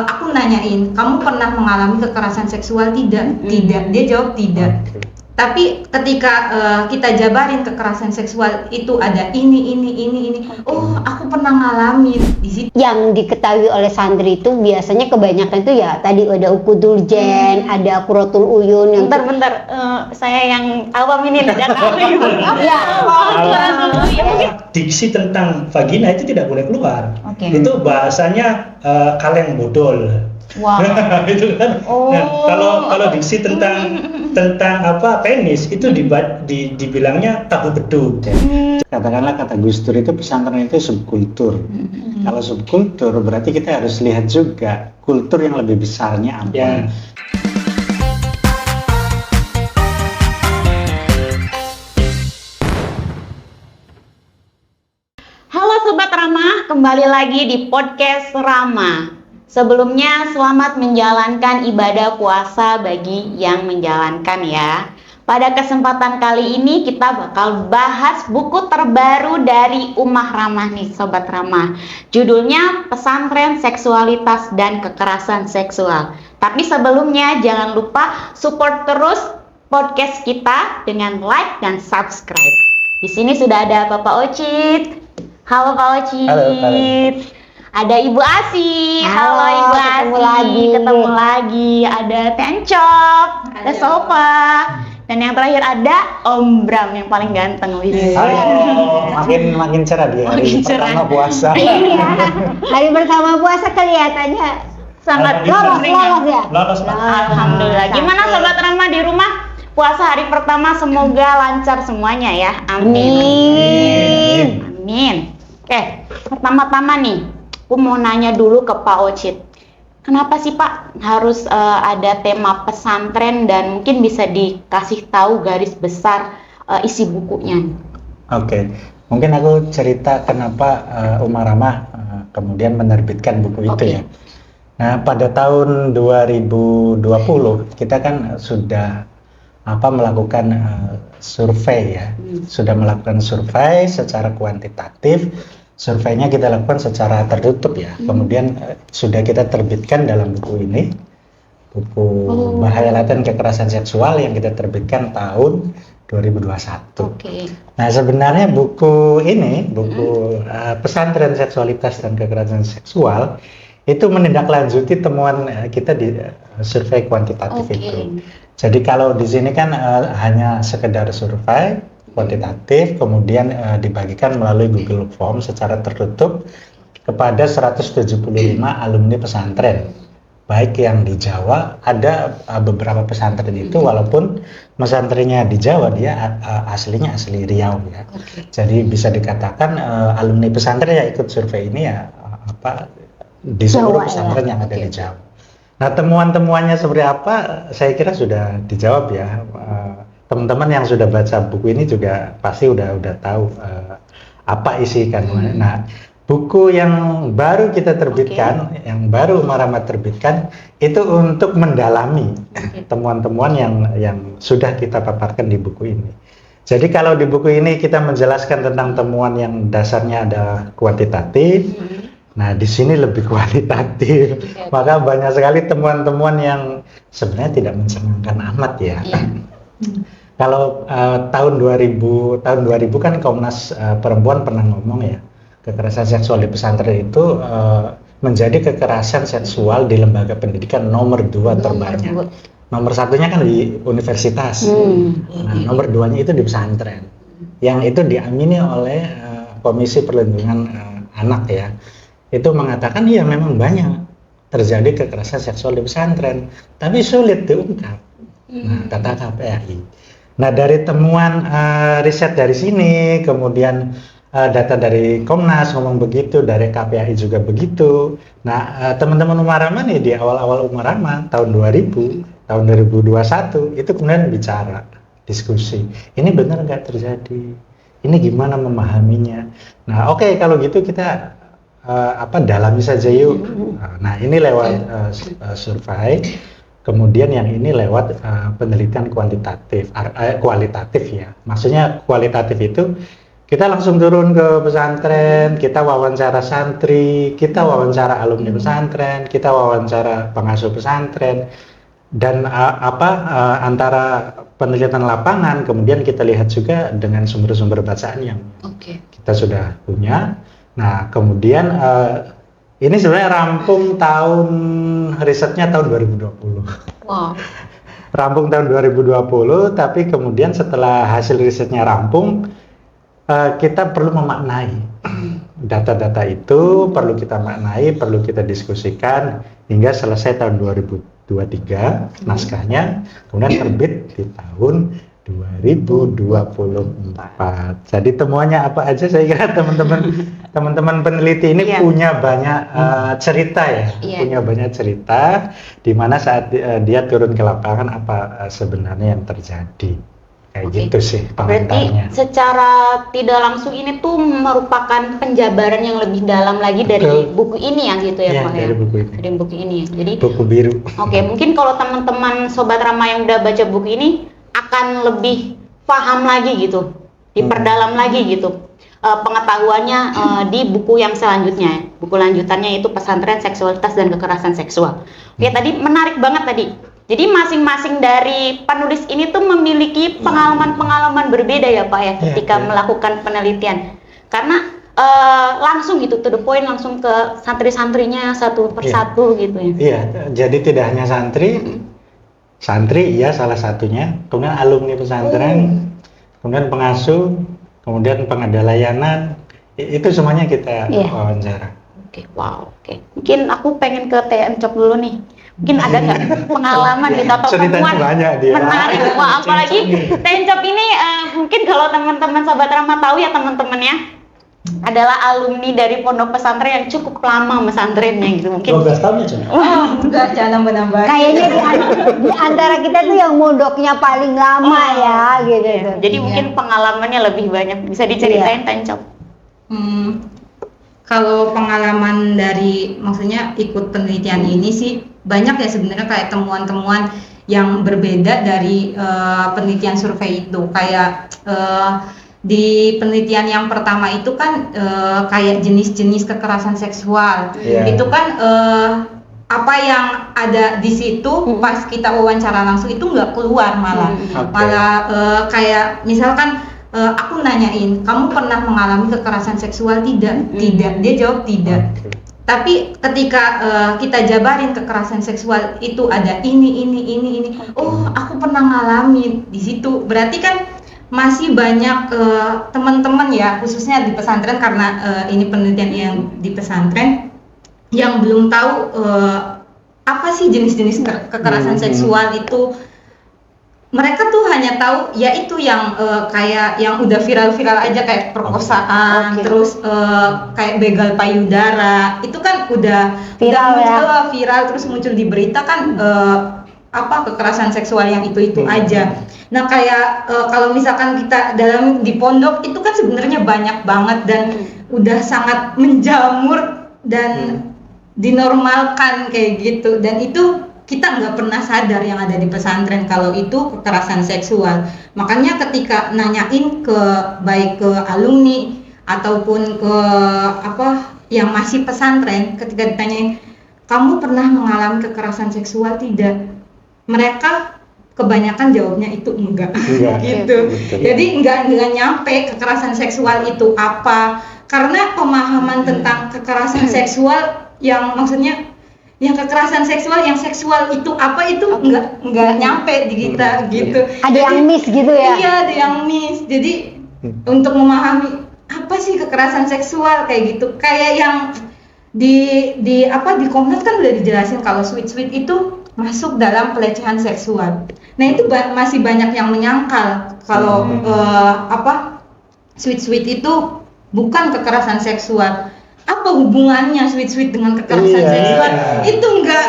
aku nanyain, kamu pernah mengalami kekerasan seksual? Tidak. Dia jawab tidak. Tapi ketika kita jabarin kekerasan seksual itu ada ini. Oh, aku pernah ngalamin di situ. Yang diketahui oleh santri itu biasanya kebanyakan itu ya tadi ada ukuduljen, ada kurotul uyun yang bentar, saya yang awam ini tidak tahu. ya. Diksi tentang vagina itu tidak boleh keluar. Oke. Itu bahasanya kaleng bodol. Wow. Itu kan. Nah, kalau diksi tentang penis itu dibilangnya tabu beduk. Katakanlah kata Gus Dur itu pesantren itu subkultur. Kalau subkultur berarti kita harus lihat juga kultur yang lebih besarnya apa. Ya. Halo Sobat Rama, kembali lagi di podcast Rama. Sebelumnya selamat menjalankan ibadah puasa bagi yang menjalankan ya. Pada kesempatan kali ini kita bakal bahas buku terbaru dari Ummah Ramah nih Sobat Rama. Judulnya Pesantren Seksualitas dan Kekerasan Seksual. Tapi sebelumnya jangan lupa support terus podcast kita dengan like dan subscribe. Di sini sudah ada Bapak Ocit. Halo Pak Ocit. Halo. Ada Ibu Asi. Halo Ibu Asi. Ketemu lagi. Ada Tencok. Ada Sofa. Dan yang terakhir ada Om Bram yang paling ganteng. Halo, makin cerah dia hari pertama puasa. Iya. Hari pertama puasa kelihatannya Sangat lolos ya. Lolos, Pak. Alhamdulillah. Gimana Sobat Rama di rumah? Puasa hari pertama semoga lancar semuanya ya. Amin. Oke, pertama-tama nih, aku mau nanya dulu ke Pak Ocit. Kenapa sih Pak harus ada tema pesantren dan mungkin bisa dikasih tahu garis besar isi bukunya? Oke, mungkin aku cerita kenapa Ummah Ramah kemudian menerbitkan buku itu ya. Nah, pada tahun 2020 kita kan sudah melakukan survei ya. Sudah melakukan survei secara kuantitatif. Surveinya kita lakukan secara tertutup ya. Kemudian sudah kita terbitkan dalam buku ini. Buku Bahaya Laten Kekerasan Seksual yang kita terbitkan tahun 2021. Nah, sebenarnya buku ini, buku Pesantren Seksualitas dan Kekerasan Seksual itu menindaklanjuti temuan kita di survei kuantitatif itu. Jadi kalau di sini kan hanya sekedar survei kuantitatif, kemudian dibagikan melalui Google Form secara tertutup kepada 175 alumni pesantren. Baik yang di Jawa, ada beberapa pesantren itu walaupun pesantrennya di Jawa, dia aslinya asli Riau ya. Jadi bisa dikatakan alumni pesantren yang ikut survei ini ya di seluruh pesantren yang ada di Jawa. Nah, temuan-temuannya seperti apa? Saya kira sudah dijawab ya. Teman-teman yang sudah baca buku ini juga pasti udah tahu apa isi kandungannya. Nah, buku yang baru kita terbitkan, yang baru Ummah Ramah terbitkan, itu untuk mendalami temuan-temuan yang sudah kita paparkan di buku ini. Jadi kalau di buku ini kita menjelaskan tentang temuan yang dasarnya ada kuantitatif. Nah, di sini lebih kualitatif. Maka banyak sekali temuan-temuan yang sebenarnya tidak mencengangkan amat ya. Kalau tahun 2000 kan Komnas Perempuan pernah ngomong ya, kekerasan seksual di pesantren itu menjadi kekerasan seksual di lembaga pendidikan nomor 2 terbanyak. Nomor satunya kan di universitas. Nah, nomor 2-nya itu di pesantren. Yang itu diamini oleh Komisi Perlindungan Anak ya. Itu mengatakan iya memang banyak terjadi kekerasan seksual di pesantren, tapi sulit diungkap. Nah, kata KPAI. Nah, dari temuan riset dari sini, kemudian data dari Komnas ngomong begitu, dari KPAI juga begitu. Nah, teman-teman Ummah Ramah nih di awal-awal Ummah Ramah tahun 2000, tahun 2021 itu kemudian bicara, diskusi. Ini benar nggak terjadi? Ini gimana memahaminya? Nah, oke, kalau gitu kita dalami saja yuk. Nah, ini lewat survei, kemudian yang ini lewat penelitian kualitatif ya. Maksudnya kualitatif itu kita langsung turun ke pesantren, kita wawancara santri, kita wawancara alumni pesantren, kita wawancara pengasuh pesantren, dan antara penelitian lapangan kemudian kita lihat juga dengan sumber-sumber bacaan yang kita sudah punya. Nah, kemudian ini sebenarnya rampung tahun risetnya tahun 2020. Wow. Rampung tahun 2020, tapi kemudian setelah hasil risetnya rampung, kita perlu memaknai data-data itu, perlu kita maknai, perlu kita diskusikan hingga selesai tahun 2023 naskahnya, kemudian terbit di tahun 2024. Jadi temuannya apa aja? Saya kira teman-teman peneliti ini punya banyak cerita ya, punya banyak cerita di mana saat dia turun ke lapangan apa sebenarnya yang terjadi. Kayak gitu sih pengantarnya. Berarti secara tidak langsung ini tuh merupakan penjabaran yang lebih dalam lagi dari buku ini ya gitu ya Pak ya? Dari buku ini. Dari buku ini. Jadi buku biru. Oke, mungkin kalau teman-teman Sobat Rama yang udah baca buku ini akan lebih paham lagi gitu, diperdalam lagi gitu pengetahuannya di buku yang selanjutnya. Buku lanjutannya itu Pesantren Seksualitas dan Kekerasan Seksual. Oke, tadi menarik banget tadi. Jadi masing-masing dari penulis ini tuh memiliki pengalaman-pengalaman berbeda ya Pak ya ketika melakukan penelitian. Karena langsung gitu to the point, langsung ke santri-santrinya satu persatu gitu ya. Iya, jadi tidak hanya santri ya salah satunya, kemudian alumni pesantren, kemudian pengasuh, kemudian pengadaan layanan, itu semuanya kita wawancara. Oke, wow, oke. Mungkin aku pengen ke TM Cop dulu nih. Mungkin ada nggak pengalaman gitu atau temuan menarik? Wah, apalagi Tencop ini mungkin kalau teman-teman Sobat Rama tahu ya teman-teman ya, adalah alumni dari pondok pesantren yang cukup lama pesantrennya gitu. Mungkin 12 tahun ya Cuma? Enggak, jangan nambah-nambah. Kayaknya di antara kita tuh yang mondoknya paling lama ya gitu. Jadi mungkin pengalamannya lebih banyak. Bisa diceritain Tencop? Kalau pengalaman dari maksudnya ikut penelitian ini sih banyak ya sebenarnya, kayak temuan-temuan yang berbeda dari penelitian survei itu. Kayak di penelitian yang pertama itu kan kayak jenis-jenis kekerasan seksual. Itu kan apa yang ada di situ pas kita wawancara langsung itu nggak keluar malah. Kayak misalkan aku nanyain, kamu pernah mengalami kekerasan seksual? Tidak. Dia jawab tidak. Tapi ketika kita jabarin kekerasan seksual itu ada ini. Oh, aku pernah ngalamin di situ. Berarti kan masih banyak teman-teman ya, khususnya di pesantren karena ini penelitian yang di pesantren yang belum tahu apa sih jenis-jenis kekerasan seksual itu. Mereka tuh hanya tahu ya itu yang kayak yang udah viral-viral aja kayak perkosaan, terus kayak begal payudara. Itu kan udah viral terus muncul di berita kan kekerasan seksual yang itu aja. Nah, kayak kalau misalkan kita di pondok itu kan sebenarnya banyak banget dan udah sangat menjamur dan dinormalkan kayak gitu, dan itu kita nggak pernah sadar yang ada di pesantren kalau itu kekerasan seksual. Makanya ketika nanyain baik ke alumni ataupun ke yang masih pesantren, ketika ditanyain kamu pernah mengalami kekerasan seksual tidak, mereka kebanyakan jawabnya itu enggak. Gitu. Jadi enggak nyampe kekerasan seksual itu apa, karena pemahaman tentang kekerasan seksual yang maksudnya yang kekerasan seksual, yang seksual itu apa itu enggak nyampe di kita gitu. Ada yang miss gitu ya? Iya, ada yang miss. Jadi untuk memahami apa sih kekerasan seksual kayak gitu, kayak yang di Komnas kan udah dijelasin kalau sweet itu masuk dalam pelecehan seksual. Nah, itu masih banyak yang menyangkal kalau sweet itu bukan kekerasan seksual. Apa hubungannya sweet dengan kekerasan seksual? Itu enggak.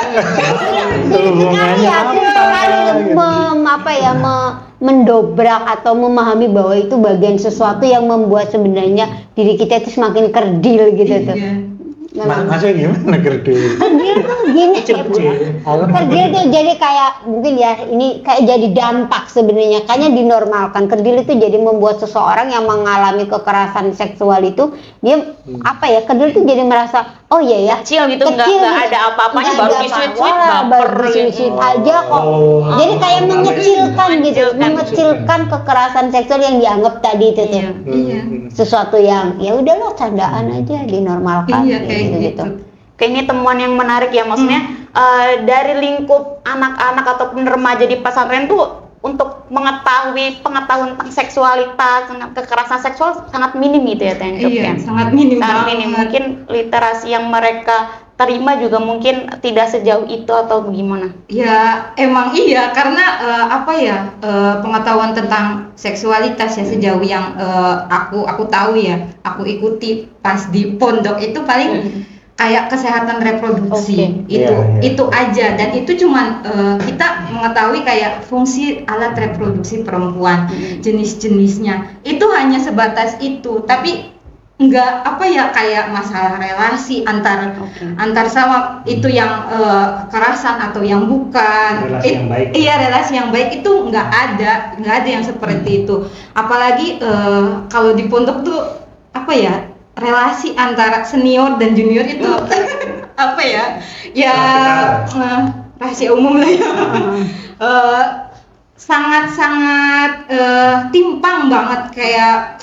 Mendobrak atau memahami bahwa itu bagian sesuatu yang membuat sebenarnya diri kita itu semakin kerdil gitu tuh. Maksudnya gimana kerdil? Kerdil tuh gini, Kecil-kecil. kerdil tuh jadi kayak mungkin ya ini kayak jadi dampak sebenarnya, kayaknya dinormalkan. Kerdil itu jadi membuat seseorang yang mengalami kekerasan seksual itu dia apa ya, kerdil tuh jadi merasa oh iya ya Kecil gitu, nggak ada apa-apanya, nggak baru ada di-sweet-sweet, apa-apa, baper baru gitu. di-sweet aja kok. Oh. Jadi kayak mengecilkan gitu, Mengecilkan. mengecilkan kekerasan seksual yang dianggap tadi itu tuh Iya. Iya. sesuatu yang ya udahlah candaan aja, dinormalkan Iya kayak gitu. Kayak ini temuan yang menarik ya, maksudnya dari lingkup anak-anak ataupun remaja di pesantren tuh untuk mengetahui pengetahuan tentang seksualitas, tentang kekerasan seksual sangat minim gitu ya Teh Encok, Iya, ya. sangat minim Sangat banget. minim. Mungkin literasi yang mereka terima juga mungkin tidak sejauh itu atau bagaimana? Ya emang iya karena pengetahuan tentang seksualitas ya sejauh yang aku tahu ya, aku ikuti pas di pondok itu paling kayak kesehatan reproduksi. Oke. Itu Iya, iya. itu aja, dan itu cuman kita mengetahui kayak fungsi alat reproduksi perempuan, jenis-jenisnya. Itu hanya sebatas itu, tapi enggak kayak masalah relasi antar sama itu yang kekerasan atau yang bukan. Relasi yang baik. Iya, relasi yang baik itu nggak ada yang seperti itu. Apalagi kalau di pondok tuh relasi antara senior dan junior itu rahasia umum lah ya. Sangat-sangat timpang banget kayak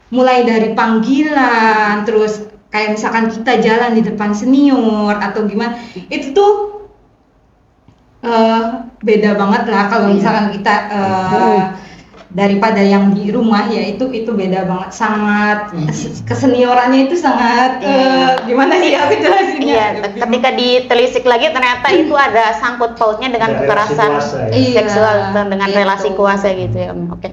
mulai dari panggilan, terus kayak misalkan kita jalan di depan senior atau gimana, itu tuh beda banget lah kalau misalkan kita daripada yang di rumah ya, itu beda banget, sangat keseniorannya itu sangat gimana sih aku jelasinnya. Iya, ketika ditelisik lagi ternyata itu ada sangkut pautnya dengan Ada relasi kekerasan kuasa, ya. seksual dengan Gitu. relasi kuasa gitu ya. Oke.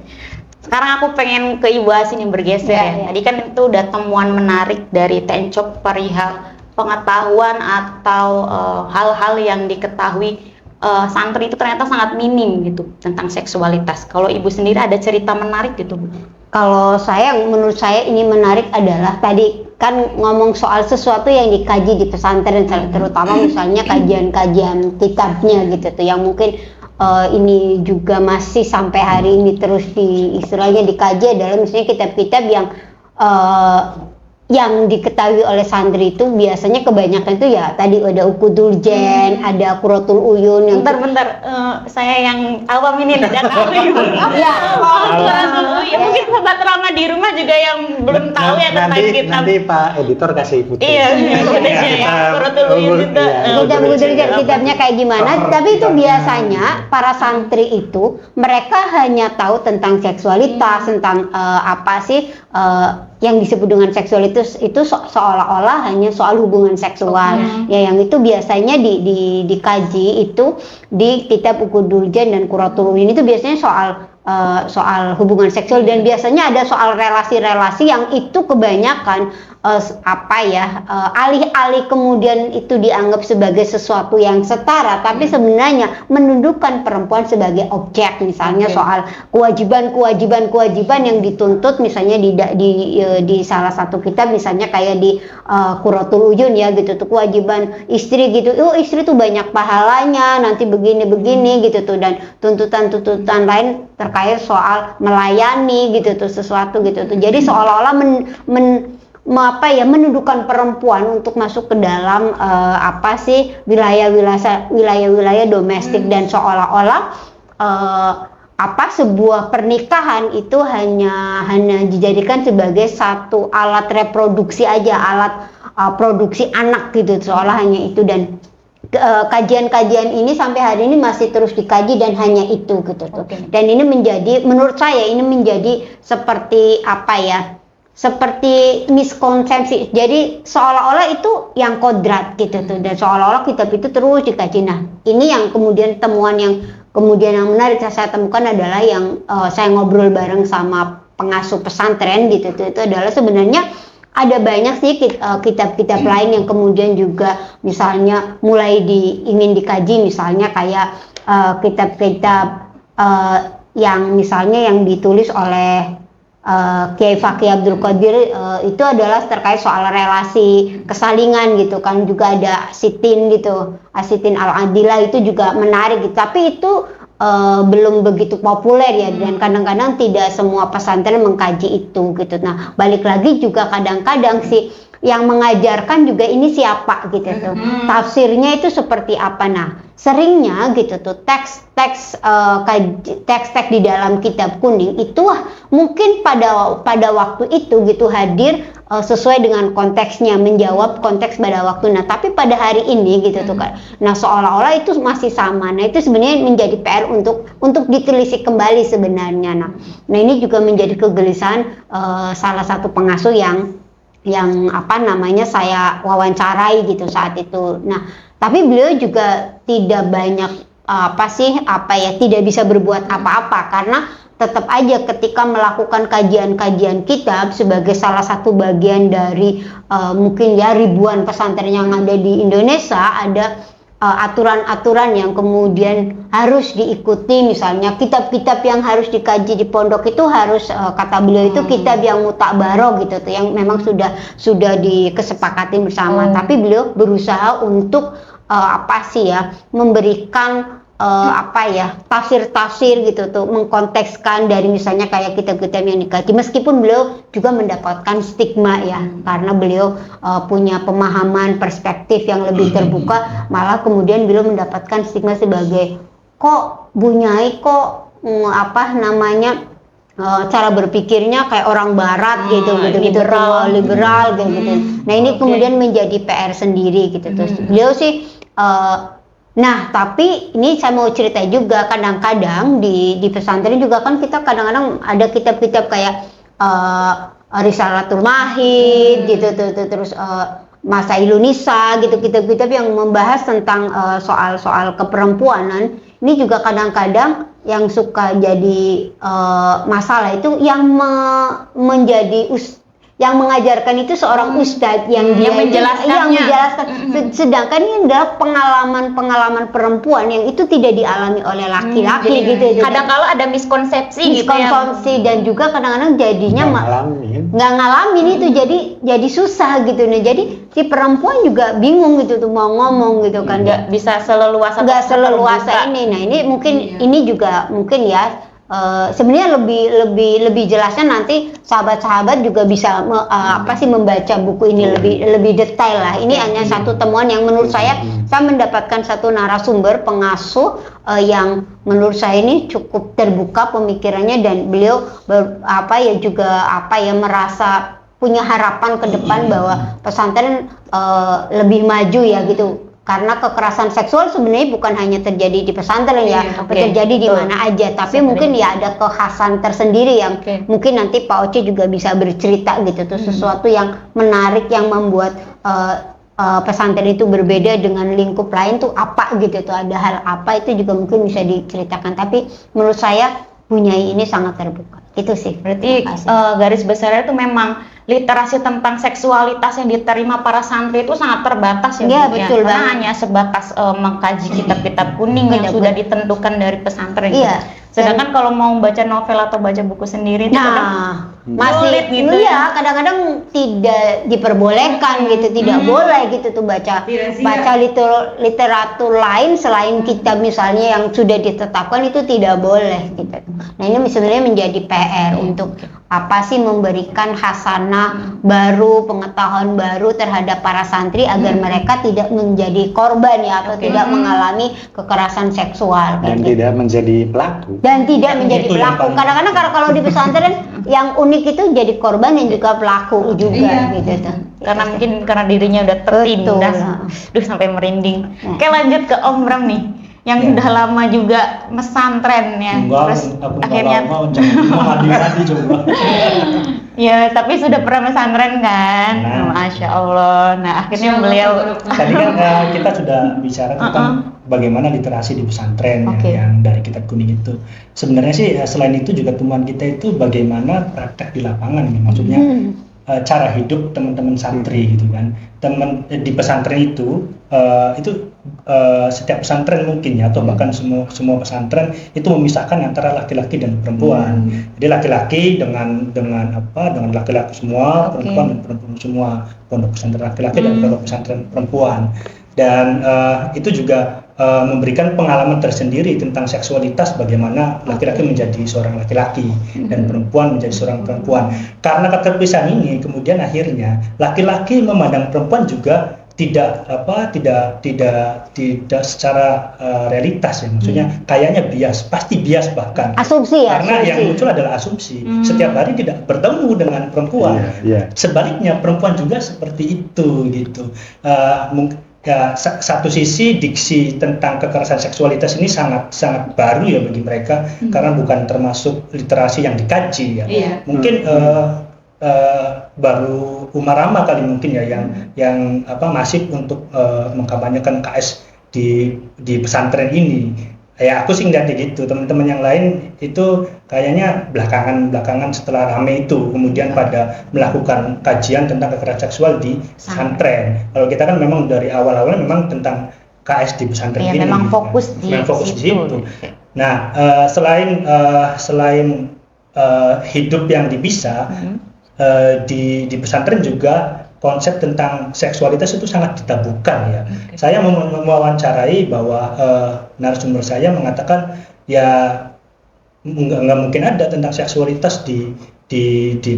Sekarang aku pengen ke Ibu Asin yang bergeser ya. Iya. Tadi kan itu udah temuan menarik dari Teh Encok perihal pengetahuan atau hal-hal yang diketahui santri itu ternyata sangat minim gitu tentang seksualitas. Kalau Ibu sendiri ada cerita menarik gitu, Bu? Kalau menurut saya ini menarik adalah tadi kan ngomong soal sesuatu yang dikaji di pesantren, terutama misalnya kajian-kajian kitabnya gitu tuh, yang mungkin ini juga masih sampai hari ini terus istilahnya dikaji adalah misalnya kitab-kitab yang diketahui oleh santri itu biasanya kebanyakan itu ya tadi ada Ukuduljen, ada Qurratul Uyun yang Bentar, saya yang awam ini tidak tahu Ibu. ya Ya mungkin sobat Rama di rumah juga yang belum tahu ya tentang kitab. Nanti Pak editor kasih putih. Iya, udah ya. Qurratul Uyun itu. kitabnya kayak gimana, tapi itu biasanya para santri itu mereka hanya tahu tentang seksualitas, tentang yang disebut dengan seksualitas itu seolah-olah hanya soal hubungan seksual. Ya, yang itu biasanya dikaji itu di kitab Ukuduljen dan Qurratul Uyun itu biasanya soal hubungan seksual, dan biasanya ada soal relasi-relasi yang itu kebanyakan alih-alih kemudian itu dianggap sebagai sesuatu yang setara, tapi sebenarnya menundukkan perempuan sebagai objek, misalnya soal kewajiban yang dituntut misalnya di salah satu kitab misalnya kayak di Qurratul Uyun ya gitu tuh, kewajiban istri gitu, istri tuh banyak pahalanya nanti begini gitu tuh, dan tuntutan lain terkait soal melayani gitu tuh sesuatu gitu tuh, jadi seolah-olah menundukkan perempuan untuk masuk ke dalam wilayah domestik, dan seolah-olah sebuah pernikahan itu hanya dijadikan sebagai satu alat reproduksi aja, alat produksi anak gitu, seolah hanya itu. Dan kajian-kajian ini sampai hari ini masih terus dikaji dan hanya itu gitu tuh. Dan ini menurut saya ini menjadi seperti seperti miskonsepsi. Jadi seolah-olah itu yang kodrat gitu tuh, dan seolah-olah kitab itu terus dikaji. Nah, ini yang kemudian temuan yang menarik saya temukan adalah yang saya ngobrol bareng sama pengasuh pesantren gitu tuh, itu adalah sebenarnya ada banyak sih kitab-kitab lain yang kemudian juga misalnya mulai ingin dikaji, misalnya kayak kitab-kitab yang misalnya yang ditulis oleh Kiai Fakih Abdul Qadir itu adalah terkait soal relasi kesalingan gitu kan, juga ada Asitin gitu, Asitin Al-Adilah itu juga menarik gitu. Tapi itu belum begitu populer ya, dan kadang-kadang tidak semua pesantren mengkaji itu gitu. Nah, balik lagi juga kadang-kadang sih yang mengajarkan juga ini siapa gitu tuh, tafsirnya itu seperti apa. Nah, seringnya gitu tuh teks di dalam kitab kuning itu mungkin pada waktu itu gitu hadir sesuai dengan konteksnya, menjawab konteks pada waktu. Nah, tapi pada hari ini gitu tuh kan, nah seolah-olah itu masih sama. Nah, itu sebenarnya menjadi PR untuk ditelisik kembali sebenarnya. Nah ini juga menjadi kegelisahan salah satu pengasuh yang apa namanya saya wawancarai gitu saat itu. Nah, tapi beliau juga tidak banyak tidak bisa berbuat apa-apa, karena tetap aja ketika melakukan kajian-kajian kitab sebagai salah satu bagian dari mungkin ya ribuan pesantren yang ada di Indonesia, ada aturan-aturan yang kemudian harus diikuti. Misalnya kitab-kitab yang harus dikaji di pondok itu harus kata beliau itu kitab yang mutakbaro gitu tuh, yang memang sudah dikesepakati bersama. Tapi beliau berusaha untuk memberikan tafsir-tafsir gitu tuh, mengkontekskan dari misalnya kayak kitab-kitab yang dikaji, meskipun beliau juga mendapatkan stigma ya, karena beliau punya pemahaman perspektif yang lebih terbuka, malah kemudian beliau mendapatkan stigma sebagai kok Bunyai cara berpikirnya kayak orang barat gitu liberal gitu. Nah, ini kemudian menjadi PR sendiri gitu. Terus beliau sih nah, tapi ini saya mau cerita juga, kadang-kadang di pesantren juga kan kita kadang-kadang ada kitab-kitab kayak Risalatul Mahid gitu terus Masailun Nisa gitu, kitab-kitab yang membahas tentang soal-soal keperempuanan. Ini juga kadang-kadang yang suka jadi masalah itu yang yang mengajarkan itu seorang ustadz yang menjelaskan. Sedangkan ini adalah pengalaman perempuan yang itu tidak dialami oleh laki-laki gitu. Kadang-kala ada miskonsepsi gitu ya. Dan juga kadang-kadang jadinya nggak ngalamin itu, jadi susah gitu. Nah, jadi si perempuan juga bingung gitu tuh mau ngomong gitu kan, nggak bisa seleluasa ini. Nah, ini mungkin ini juga mungkin ya. Sebenarnya lebih jelasnya nanti sahabat-sahabat juga bisa membaca buku ini lebih detail lah. Ini hanya satu temuan yang menurut saya mendapatkan satu narasumber pengasuh yang menurut saya ini cukup terbuka pemikirannya, dan beliau merasa punya harapan ke depan bahwa pesantren lebih maju ya gitu. Karena kekerasan seksual sebenarnya bukan hanya terjadi di pesantren terjadi di mana aja, tapi mungkin ya ada kekhasan tersendiri yang mungkin nanti Pak Oce juga bisa bercerita gitu tuh, sesuatu yang menarik yang membuat pesantren itu berbeda dengan lingkup lain tuh apa gitu tuh, ada hal apa itu juga mungkin bisa diceritakan. Tapi menurut saya Bunyai ini sangat terbuka. Itu sih. Berarti garis besarnya itu memang literasi tentang seksualitas yang diterima para santri itu sangat terbatas ya. Iya, betul karena banget. hanya sebatas mengkaji kitab-kitab kuning yang sudah ditentukan dari pesantren. Iya. Sedangkan kalau mau baca novel atau baca buku sendiri itu masih sulit gitu ya, kadang-kadang tidak diperbolehkan gitu, tidak boleh gitu tuh baca literatur lain selain kitab misalnya yang sudah ditetapkan, itu tidak boleh gitu. Nah, ini sebenarnya menjadi PR untuk memberikan hasanah baru, pengetahuan baru terhadap para santri agar mereka tidak menjadi korban ya, atau tidak mengalami kekerasan seksual dan tidak menjadi pelaku. Kadang-kadang kalau di pesantren yang unik itu jadi korban dan juga pelaku juga gitu tuh. Karena dirinya udah tertindas. Sampai merinding. Oke, lanjut ke Om Bram nih, yang udah lama juga mesantren ya. Terus akhirnya mandi coba. Ya, tapi sudah pernah mesantren kan? Masya Allah. Nah, akhirnya beliau tadi kan kita sudah bicara tentang bagaimana literasi di pesantren yang dari kitab kuning itu. Sebenarnya sih selain itu juga temuan kita itu bagaimana praktek di lapangan nih. Maksudnya cara hidup teman-teman santri gitu kan. Di pesantren itu setiap pesantren mungkin ya, atau bahkan semua pesantren itu memisahkan antara laki-laki dan perempuan. Jadi laki-laki dengan laki-laki semua, perempuan dan perempuan semua, pondok pesantren laki-laki dan pondok pesantren perempuan. Dan itu juga memberikan pengalaman tersendiri tentang seksualitas, bagaimana laki-laki menjadi seorang laki-laki dan perempuan menjadi seorang perempuan. Karena keterpisahan ini kemudian akhirnya laki-laki memandang perempuan juga tidak secara realitas ya, maksudnya kayaknya pasti bias bahkan. Asumsi ya. Karena yang muncul adalah asumsi. Setiap hari tidak bertemu dengan perempuan. Sebaliknya perempuan juga seperti itu gitu. Ya, satu sisi diksi tentang kekerasan seksualitas ini sangat baru ya bagi mereka, karena bukan termasuk literasi yang dikaji ya. Mungkin baru Umarama kali mungkin ya yang masif untuk mengkampanyekan KS di pesantren ini. Ya aku sih ngeliatnya gitu. Teman-teman yang lain itu kayaknya belakangan setelah rame itu kemudian pada melakukan kajian tentang kekerasan seksual di pesantren. Kalau kita kan memang dari awal-awal memang tentang KS di pesantren ini. Memang fokus di situ. Nah, selain hidup yang dipisah, di pesantren juga konsep tentang seksualitas itu sangat ditabukan ya. Saya mewawancarai bahwa narasumber saya mengatakan ya nggak mungkin ada tentang seksualitas di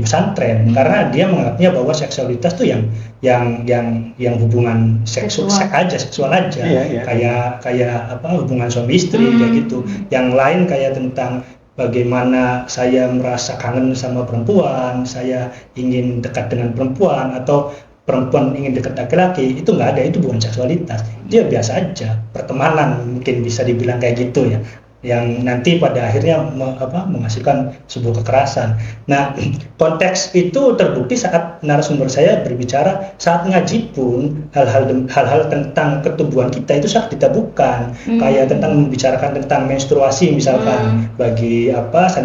pesantren, karena dia menganggapnya bahwa seksualitas itu yang hubungan seksual aja. Kayak hubungan suami istri kayak gitu. Yang lain kayak tentang bagaimana saya merasa kangen sama perempuan, saya ingin dekat dengan perempuan, atau perempuan ingin dekat laki-laki, itu nggak ada, itu bukan seksualitas, dia biasa aja, pertemanan mungkin bisa dibilang kayak gitu ya, yang nanti pada akhirnya menghasilkan sebuah kekerasan. Nah, konteks itu terbukti saat narasumber saya berbicara, saat ngaji pun hal-hal tentang ketubuhan kita itu sangat ditabukan, kayak tentang membicarakan tentang menstruasi misalkan bagi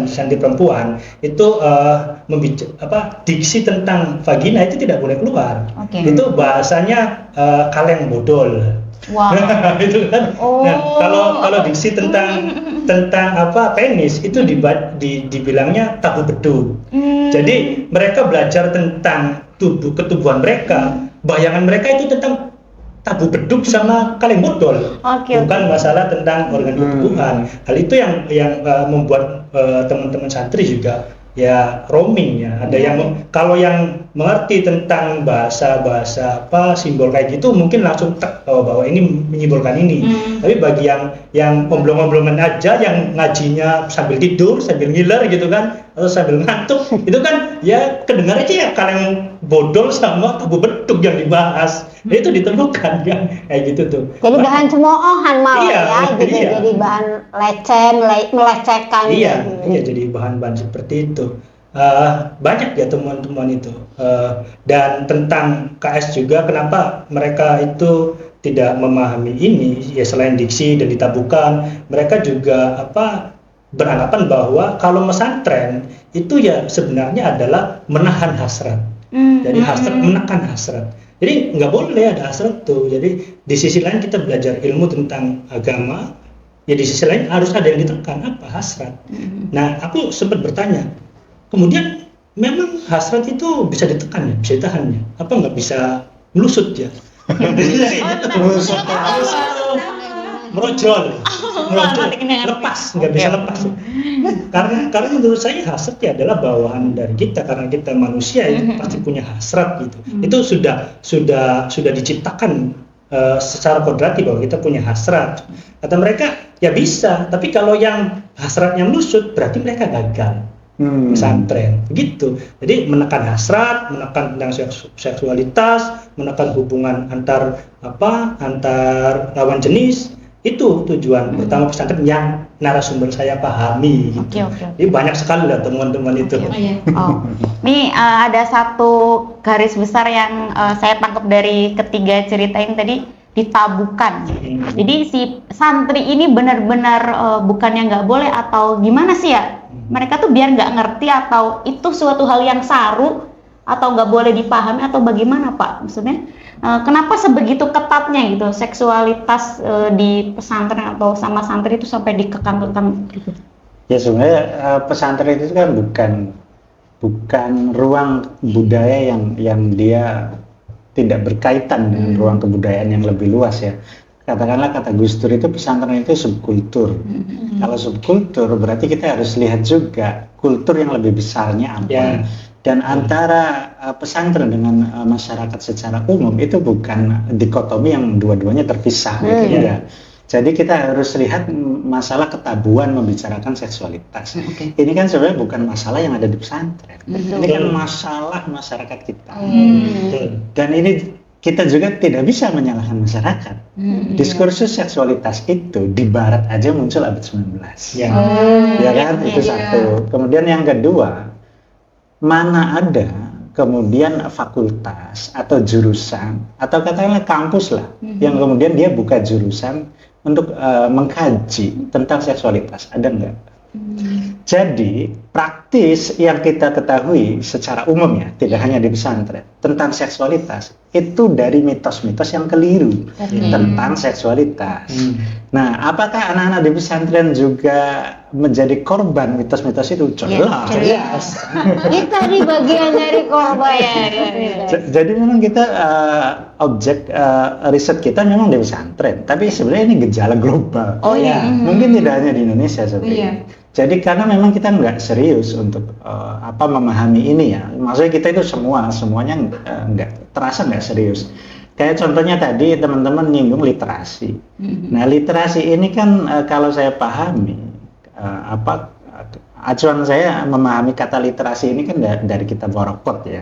santri perempuan itu diksi tentang vagina itu tidak boleh keluar. Itu bahasanya kaleng bodol. Wow. Itu kan. Nah, kalau diksi tentang penis itu dibilangnya tabu bedug. Jadi mereka belajar tentang ketubuhan mereka, bayangan mereka itu tentang tabu bedug sama kaleng bodol. Bukan masalah tentang organ ketubuhan. Hal itu yang membuat teman-teman santri juga ya roaming ya. Ada yang kalau yang mengerti tentang bahasa simbol kayak gitu mungkin langsung bahwa ini menyimbolkan ini. Tapi bagi yang omblong-omblongan aja, yang ngajinya sambil tidur, sambil ngiler gitu kan, atau sambil ngantuk, itu kan ya kedengar aja ya kaleng bodol sama tabu bedug yang dibahas. Itu ditemukan kan kayak gitu tuh. Jadi bahan cemoohan malah gitu. Jadi bahan melecehkan. Iya, jadi bahan-bahan seperti itu. Banyak ya temuan-temuan itu. Dan tentang KS juga, kenapa mereka itu tidak memahami ini ya, selain diksi dan ditabukan, mereka juga beranggapan bahwa kalau pesantren itu ya sebenarnya adalah menahan hasrat. Jadi menekan hasrat. Jadi nggak boleh ada hasrat tuh. Jadi di sisi lain kita belajar ilmu tentang agama, ya di sisi lain harus ada yang ditekan, apa hasrat. Nah, aku sempat bertanya, kemudian memang hasrat itu bisa ditekan ya, bisa ditahan ya? Apa nggak bisa melusut ya? Merojol, lepas, nggak bisa lepas. Karena menurut saya hasrat ya adalah bawaan dari kita, karena kita manusia itu pasti punya hasrat gitu. Itu sudah diciptakan secara kodrati bahwa kita punya hasrat. Kata mereka ya bisa, tapi kalau yang hasratnya melusut berarti mereka gagal. Pesantren begitu. Jadi menekan hasrat, menekan tentang seksualitas, menekan hubungan antar lawan jenis, itu tujuan pertama pesantren yang narasumber saya pahami gitu. Jadi banyak sekali lah teman-teman itu. Nih ada satu garis besar yang saya tangkap dari ketiga cerita ini tadi, ditabukan. Jadi si santri ini benar-benar bukannya nggak boleh atau gimana sih ya? Mereka tuh biar nggak ngerti atau itu suatu hal yang saru, atau nggak boleh dipahami atau bagaimana Pak? Maksudnya kenapa sebegitu ketatnya gitu seksualitas di pesantren atau sama santri itu sampai dikekang-kekang gitu? Ya sebenarnya pesantren itu kan bukan ruang budaya yang dia tidak berkaitan dengan ruang kebudayaan yang lebih luas ya. Katakanlah kata Gus Dur itu pesantren itu subkultur. Kalau subkultur berarti kita harus lihat juga kultur yang lebih besarnya apa. Ya. Dan antara pesantren dengan masyarakat secara umum itu bukan dikotomi yang dua-duanya terpisah. Gitu, ya. Jadi kita harus lihat masalah ketabuan membicarakan seksualitas. Ini kan sebenarnya bukan masalah yang ada di pesantren. Ini kan masalah masyarakat kita. Dan ini kita juga tidak bisa menyalahkan masyarakat. Diskursus seksualitas itu di barat aja muncul abad 19. Ya kan? Itu satu. Kemudian yang kedua, mana ada kemudian fakultas atau jurusan atau katakanlah kampus lah yang kemudian dia buka jurusan untuk mengkaji tentang seksualitas, ada nggak? Jadi praktis yang kita ketahui secara umum ya, tidak hanya di pesantren, tentang seksualitas itu dari mitos-mitos yang keliru tentang seksualitas. Nah, apakah anak-anak di pesantren juga menjadi korban mitos-mitos itu? Jelas. Kita di bagian dari korban ya. Jadi memang kita objek riset kita memang di pesantren, tapi sebenarnya ini gejala global. Mungkin tidak hanya di Indonesia sebenarnya. Jadi karena memang kita nggak serius untuk memahami ini ya. Maksudnya kita itu semuanya nggak serius. Kayak contohnya tadi teman-teman nyinggung literasi. Nah literasi ini kan kalau saya pahami acuan saya memahami kata literasi ini kan dari kitab Warokot ya.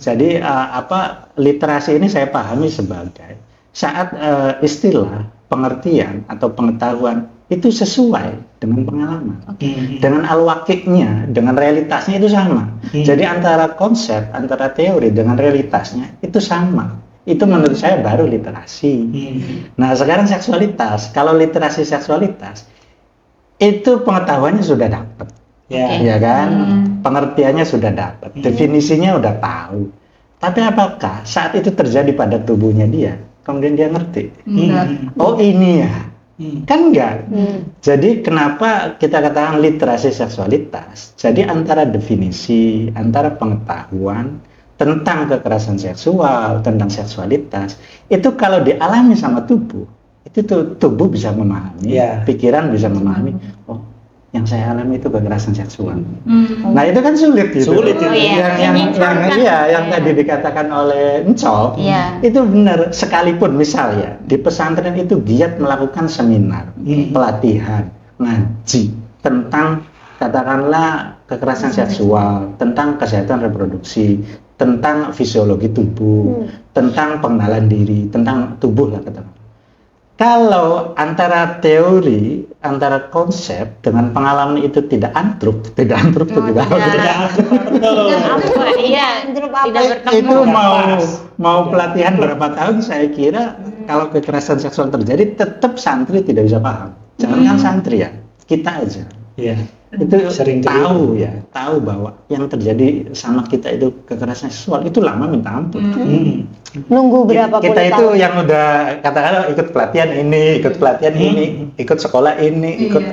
Jadi literasi ini saya pahami sebagai saat istilah, pengertian atau pengetahuan itu sesuai dengan pengalaman, dengan al-waqi'nya, dengan realitasnya itu sama. Jadi antara konsep, antara teori dengan realitasnya itu sama. Itu menurut saya baru literasi. Nah sekarang seksualitas, kalau literasi seksualitas itu pengetahuannya sudah dapat, ya kan? Pengertiannya sudah dapat, definisinya udah tahu. Tapi apakah saat itu terjadi pada tubuhnya dia, kemudian dia ngerti? Oh ini ya. Kan enggak. Jadi kenapa kita katakan literasi seksualitas? Jadi antara definisi, antara pengetahuan tentang kekerasan seksual, tentang seksualitas, itu kalau dialami sama tubuh, itu tubuh bisa memahami, pikiran bisa memahami. Oh, yang saya alami itu kekerasan seksual. Nah itu kan sulit gitu. Sulit itu. Yang tadi dikatakan oleh Encok, itu benar. Sekalipun misalnya di pesantren itu giat melakukan seminar, pelatihan, ngaji tentang katakanlah kekerasan seksual, tentang kesehatan reproduksi, tentang fisiologi tubuh, tentang pengenalan diri, tentang tubuh lah katakanlah. Kalau antara teori, antara konsep dengan pengalaman itu tidak antruk itu mau pelatihan berapa tahun, saya kira kalau kekerasan seksual terjadi tetap santri tidak bisa paham. Jangankan santri ya, kita aja. Itu sering tahu bahwa yang terjadi sama kita itu kekerasan seksual itu lama minta ampun. Nunggu berapa puluh kita itu tahun. yang udah katakanlah ikut pelatihan ini, ikut sekolah ini, ikut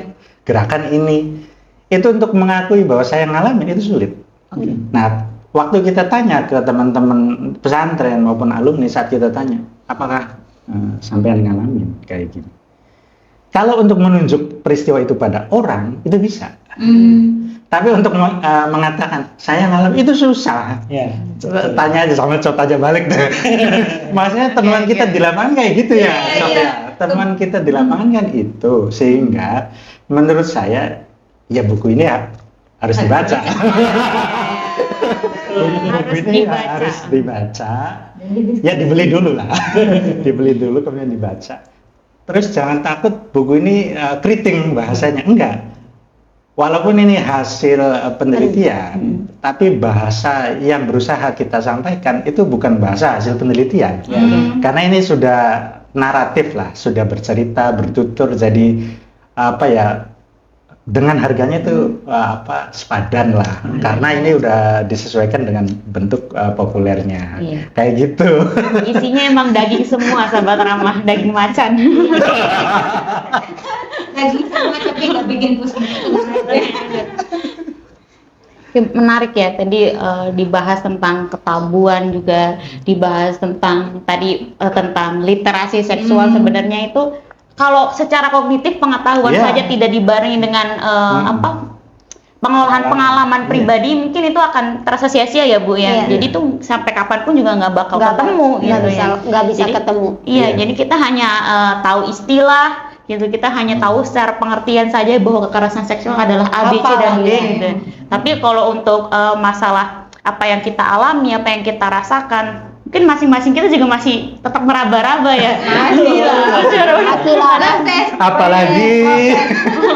gerakan ini, itu untuk mengakui bahwa saya ngalamin itu sulit. Nah, waktu kita tanya ke teman-teman pesantren maupun alumni, saat kita tanya, apakah sampean ngalamin kayak gini? Kalau untuk menunjuk peristiwa itu pada orang itu bisa. Tapi untuk mengatakan saya ngalamin itu susah. Tanya aja sama Cot aja balik deh. Maksudnya teman kita di lapangan kayak gitu ya. Teman kita di lapangan kan itu, sehingga menurut saya ya buku ini harus dibaca. Buku ini harus dibaca. Ya dibeli dulu lah. Dibeli dulu kemudian dibaca. Terus jangan takut buku ini keriting bahasanya, enggak. Walaupun ini hasil penelitian, tapi bahasa yang berusaha kita sampaikan itu bukan bahasa hasil penelitian. Karena ini sudah naratif lah, sudah bercerita, bertutur, jadi dengan harganya itu sepadan lah, karena ini udah disesuaikan dengan bentuk populernya. Iya. Kayak gitu. Isinya emang daging semua, sahabat ramah, daging macan. Daging semua tapi nggak bikin pusing. Menarik ya, tadi dibahas tentang ketabuan, juga dibahas tentang tentang literasi seksual. Sebenarnya itu kalau secara kognitif pengetahuan saja tidak dibarengi dengan pengalaman pribadi, mungkin itu akan terasa sia-sia ya Bu ya. Jadi tuh sampai kapanpun juga nggak bakal ketemu gitu ya. Nggak bisa Jadi, ketemu. Iya, jadi kita hanya tahu istilah gitu, kita hanya tahu secara pengertian saja bahwa kekerasan seksual adalah A, B, C, dan D gitu. Tapi kalau untuk masalah apa yang kita alami, apa yang kita rasakan, mungkin masing-masing kita juga masih tetap meraba-raba ya.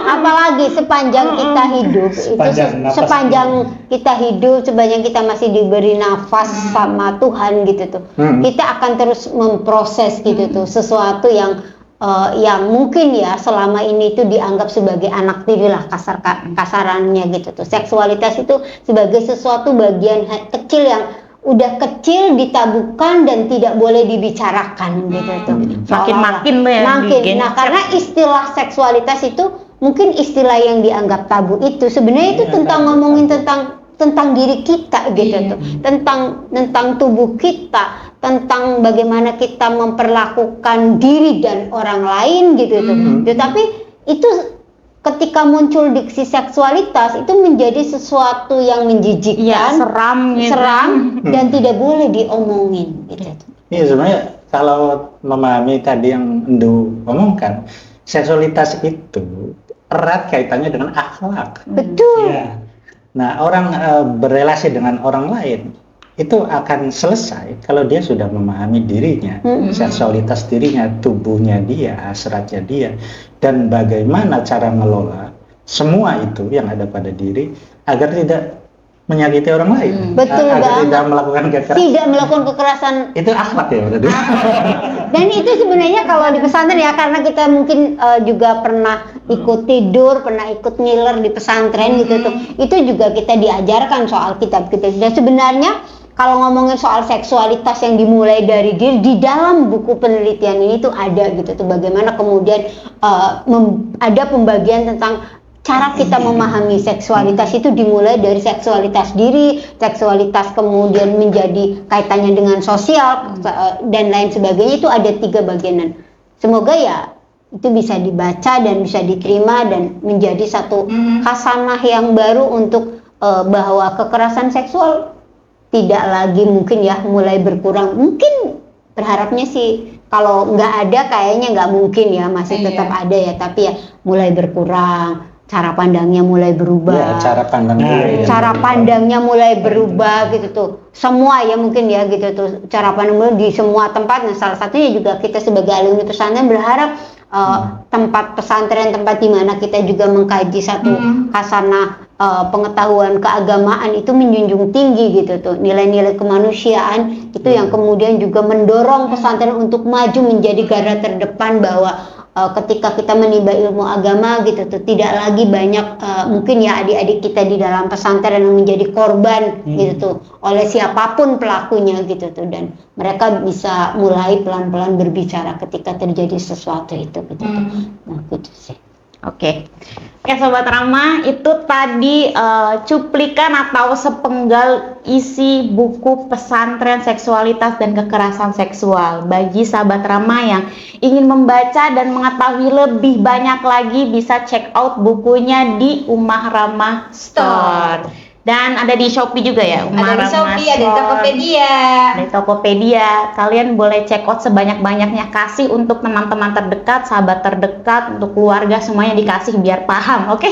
Apalagi sepanjang kita hidup, sepanjang kita masih diberi nafas sama Tuhan gitu tuh, kita akan terus memproses gitu tuh sesuatu yang mungkin ya selama ini itu dianggap sebagai anak tiri lah kasarannya gitu tuh. Seksualitas itu sebagai sesuatu bagian kecil yang udah kecil, ditabukan dan tidak boleh dibicarakan gitu tuh. Makin tuh ya. Nah, karena istilah seksualitas itu mungkin istilah yang dianggap tabu itu sebenarnya itu tentang ngomongin tentang diri kita gitu tuh. Tentang tubuh kita, tentang bagaimana kita memperlakukan diri dan orang lain gitu tuh. Tetapi itu ketika muncul diksi seksualitas itu menjadi sesuatu yang menjijikkan, seram dan tidak boleh diomongin gitu. Iya, sebenarnya kalau memahami tadi yang Endu omongkan, seksualitas itu erat kaitannya dengan akhlak. Betul. Ya. Nah, orang berrelasi dengan orang lain itu akan selesai kalau dia sudah memahami dirinya, seksualitas dirinya, tubuhnya dia, hasratnya dia, dan bagaimana cara ngelola semua itu yang ada pada diri agar tidak menyakiti orang lain, Betul agar banget. tidak melakukan kekerasan. Tidak melakukan kekerasan. Itu akhlak ya berarti. Dan itu sebenarnya kalau di pesantren ya, karena kita mungkin juga pernah ikut tidur, pernah ikut ngiler di pesantren gitu tuh. Itu juga kita diajarkan soal kitab kita. Dan sebenarnya kalau ngomongin soal seksualitas yang dimulai dari diri, di dalam buku penelitian ini tuh ada gitu tuh, bagaimana kemudian ada pembagian tentang cara kita memahami seksualitas itu dimulai dari seksualitas diri, seksualitas kemudian menjadi kaitannya dengan sosial dan lain sebagainya. Itu ada 3 bagianan. Semoga ya itu bisa dibaca dan bisa diterima dan menjadi satu khasanah yang baru untuk bahwa kekerasan seksual tidak lagi mungkin ya mulai berkurang. Mungkin berharapnya sih kalau nggak ada kayaknya nggak mungkin ya, masih tetap ada ya, tapi ya mulai berkurang. Cara pandangnya mulai berubah. Ya, cara pandangnya mulai berubah gitu tuh. Semua ya mungkin ya gitu tuh. Cara pandang di semua tempat. Nah, salah satunya juga kita sebagai alumni pesantren berharap tempat pesantren, tempat di mana kita juga mengkaji satu khasanah pengetahuan keagamaan itu menjunjung tinggi gitu tuh. Nilai-nilai kemanusiaan itu yang kemudian juga mendorong pesantren untuk maju menjadi garda terdepan, bahwa ketika kita menimba ilmu agama gitu tuh, tidak lagi banyak mungkin ya adik-adik kita di dalam pesantren yang menjadi korban gitu tuh oleh siapapun pelakunya gitu tuh, dan mereka bisa mulai pelan-pelan berbicara ketika terjadi sesuatu itu gitu tuh. Nah, gitu sih. Oke, Sobat Rama, itu tadi cuplikan atau sepenggal isi buku Pesantren Seksualitas dan Kekerasan Seksual. Bagi sahabat Rama yang ingin membaca dan mengetahui lebih banyak lagi, bisa check out bukunya di Ummah Rama Store. Dan ada di Shopee juga ya, Ummah Ada di Rama Shopee, ada di Store. Tokopedia. Di Tokopedia, kalian boleh check out sebanyak-banyaknya, kasih untuk teman-teman terdekat, sahabat terdekat, untuk keluarga, semuanya dikasih biar paham, oke?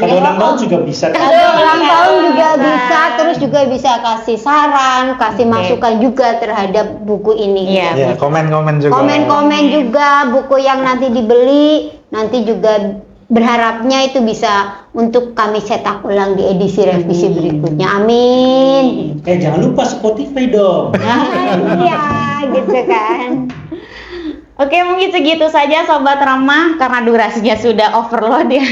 Kalau ulang tahun juga bisa. Kalau ulang tahun juga bisa, terus juga bisa kasih saran, kasih masukan juga terhadap buku ini. Iya. Ya, komen-komen juga. Komen-komen juga, buku yang nanti dibeli, nanti juga berharapnya itu bisa untuk kami cetak ulang di edisi revisi berikutnya. Amin. Jangan lupa Spotify dong. Iya, gitu kan. Oke, mungkin segitu saja Sobat Ramah karena durasinya sudah overload ya.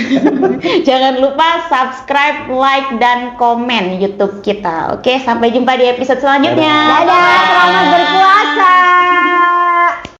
Jangan lupa subscribe, like, dan komen YouTube kita. Oke, sampai jumpa di episode selanjutnya. Dadah, selamat berpuasa.